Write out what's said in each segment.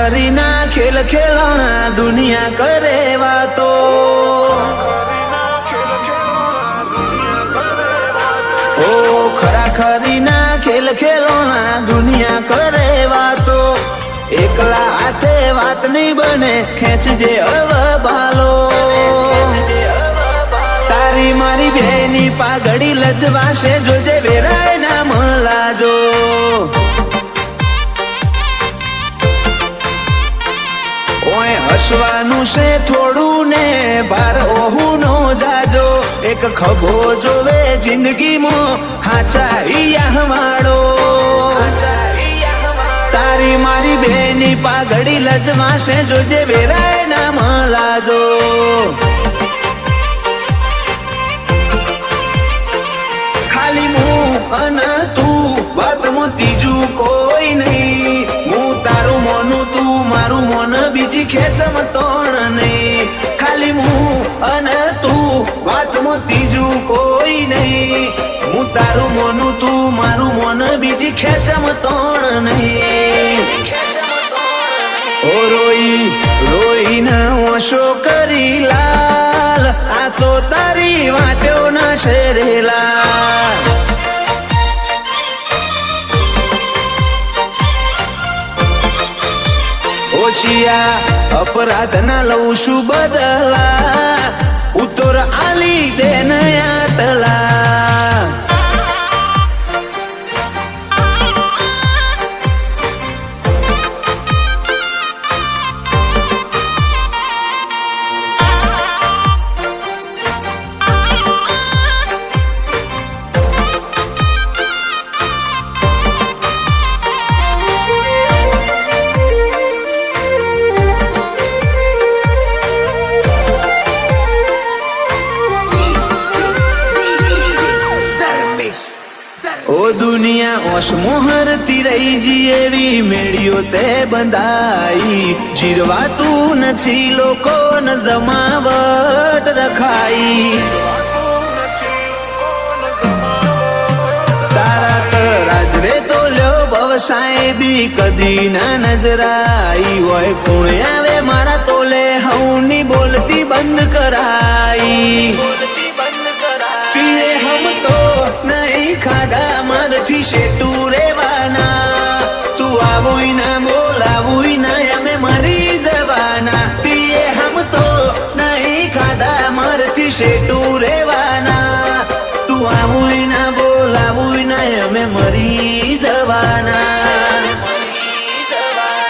ખરીના ખેલ ખેલણા દુનિયા કરે વાતો, ઓ ખરા ખરીના ખેલ ખેલણા દુનિયા કરે વાતો, એકલા હાથે વાત નહીં બને ખેંચજે અવબાલો, તારી મારી બેની પાઘડી લજવાશે જોજે વેરાય ના મલાજો, ઓય હસવાનું છે થોડું ને ભાર ઓહું નો જાજો, એક ખભો જોવે જિંદગીમાં હાચા ઈયા વાળો, તારી મારી બેની પાઘડી લજવાશે જોજે વેરાય ના મલાજો, ખાલી હું અને તું વાતમાં ત્રીજું કોઈ નહીં, હું તારું મોનું તું મારું મોન બીજી ખેંચમ તોણ નહીં, ખાલી હું અને તું વાતમાં ત્રીજું કોઈ નહીં, હું તારું મોનું તું મારું મોન બીજી ખેંચમ તોણ નહીં, ઓ રોઈ રોઈને ઓશો કરી લાલ આ તો તારી વાટ્યો ના શેરેલા, ઓછિયા અપરાધ ના લઉં છું બદલા, ઉત્તર આલી દે આટલા, ઓ દુનિયા ઓશ મોહરતી રહી જી એવી મેળીઓ તે બંધાઈ, જીરવાતું નથી લોકો ન જમાવટ રખાઈ, તારા તરાજરે તો લ્યો ભવસાય બી કદી ના નજરાઈ, હોય કોણ આવે મારા તોલે હવની બોલતી બંધ કરાઈ, તીરે હમ તો નહીં ખાધા મરથી શેતું રેવાના, તું આવું ના બોલાવું ના અમે મરી જવાના, તીએ હમ તો નહીં ખાધા મરથી શેતું રેવાના, તું આવું ના બોલાવું ના અમે મરી જવાના,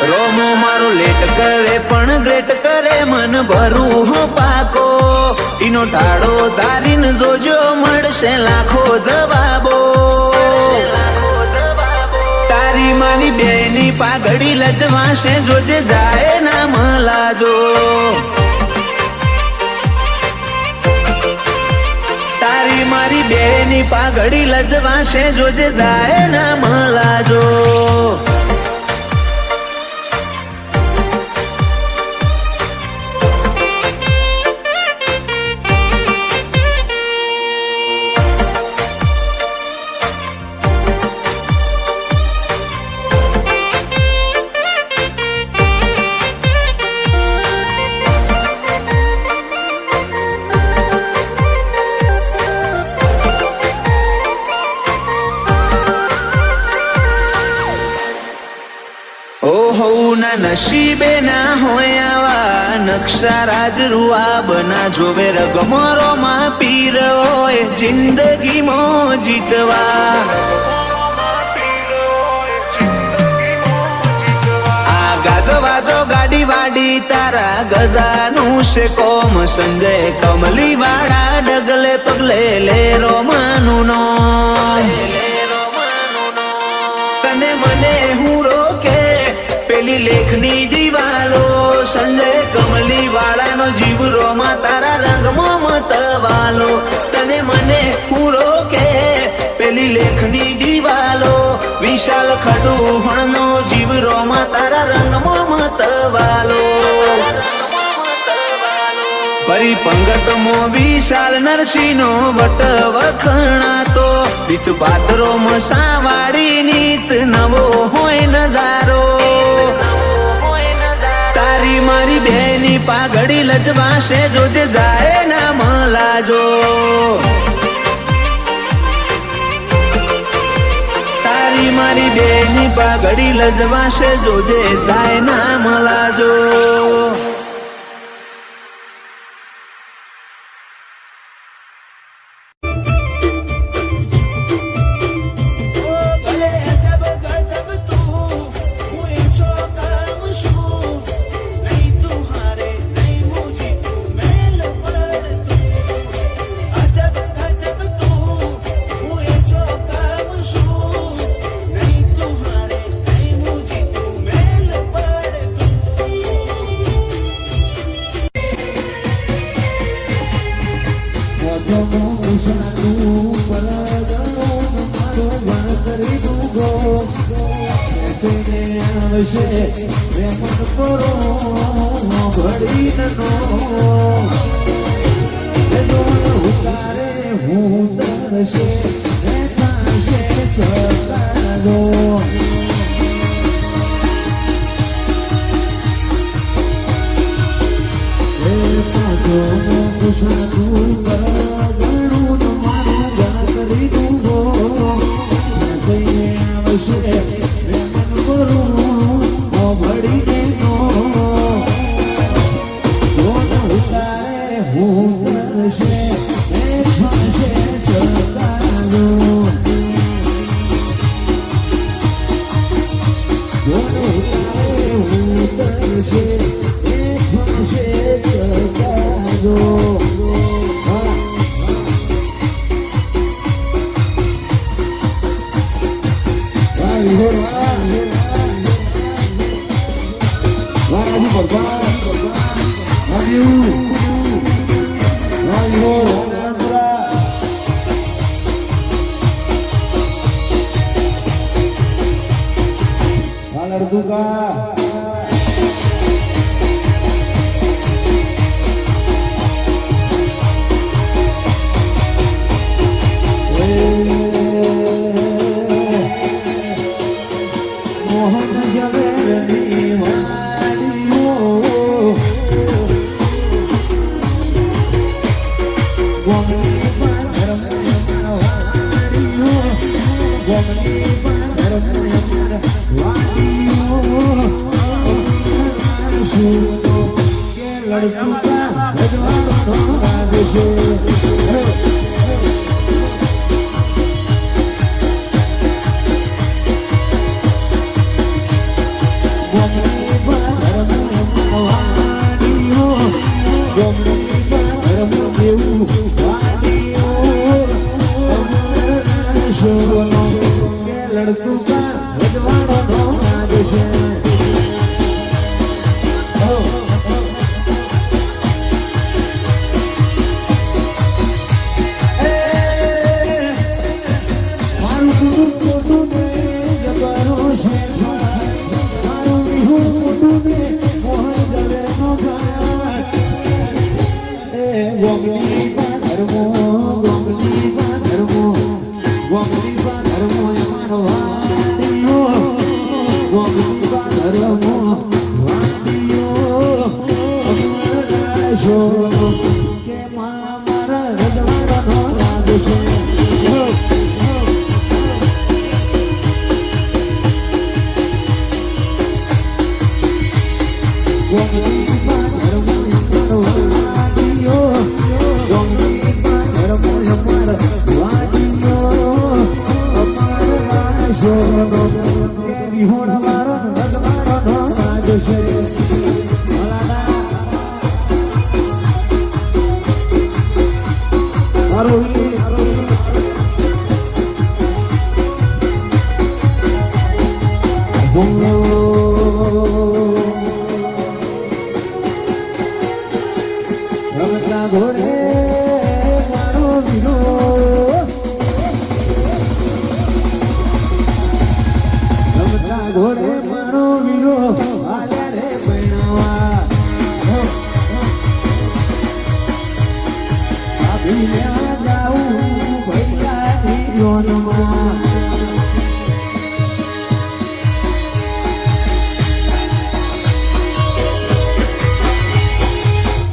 રોમો મારો લેટ કરે પણ ગ્રેટ કરે મન ભરું હો પાકો, ઈનો ટાળો ધારીને જોજો મળશે લાખો જવાબો, તારી મારી બેની પાઘડી લજવાશે જોજે જાય ના મલાજો, તારી મારી બેની પાઘડી લજવાશે જોજે જાય ના મલાજો, ના નસીબે ના હોય આવા નકશા રાજરૂઆ બના જોવે રગમરો માં પીર હોય જિંદગીમાં જીતવા, આ ગાજો વાજો ગાડી વાડી તારા ગજાનું છે કોમ, સંજય કમલી વાળા ડગલે પગલે લે રોમાનું નો, તને મને હું રોકે પેલી લેખની દિવાલો, સંજય કમલી વાળાનો જીવ રોમાં તારા રંગમાં મતવાલો, તને મને હું રોકે પેલી લેખની દિવાલો, વિશાલ ખડુહણનો જીવ રોમાં તારા રંગમાં મતવાલો, ફરી પંગતમાં વિશાલ નરસિંહનો વટ વખણાતો, રીત પાત્રો મસાવાડી નીત નવો હોય નજારો, મારી બેની પાઘડી લજવાશે જોજે જાય ના મલાજો તારી મારી બેની પાઘડી લજવાશે જોજે જાય ના મલાજો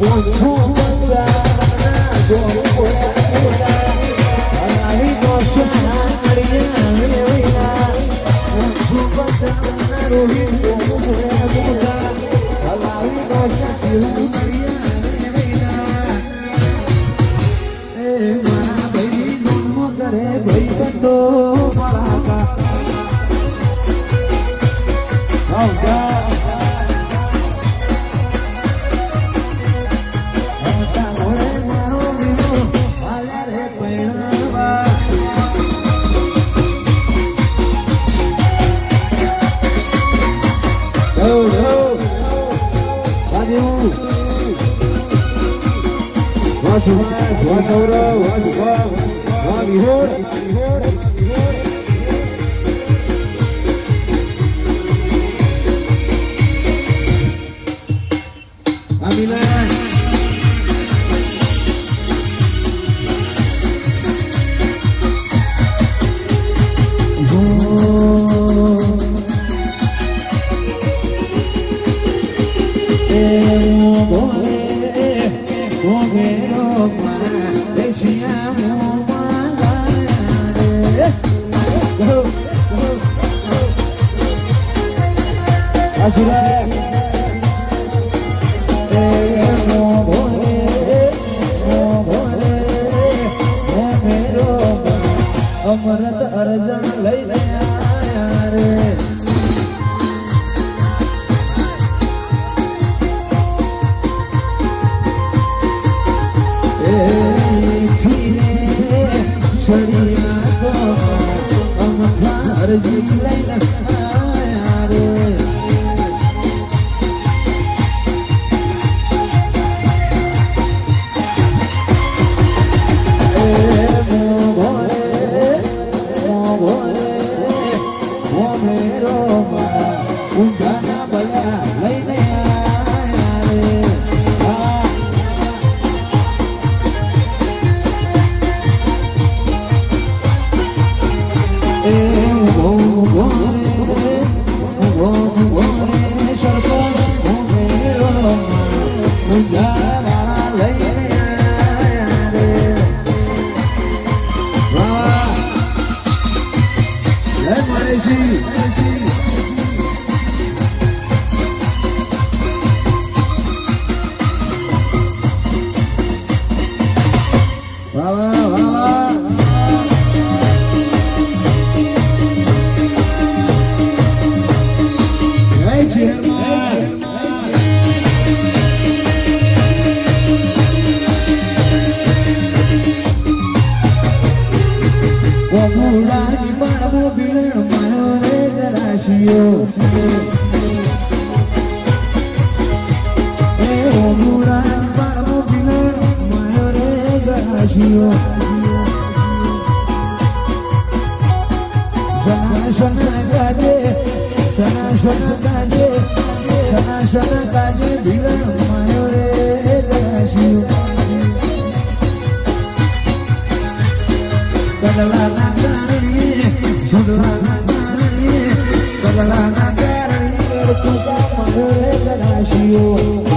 ઓછો બચાવના ગોળા આવી ગોશાળા મળ્યા વેલા ઓછો બચાવના રોહિત ગોળા આવી ગોશા શિવ મળ્યા વેલા એ મારા ભાઈ જન્મ કરે ભાઈ બંધો મારા આવજા અમરત અર્જન લઈને આયા રે છડિયા તો અમથા અર્જન લઈને આયા રે Kala na karani, tu ka madure ganashi.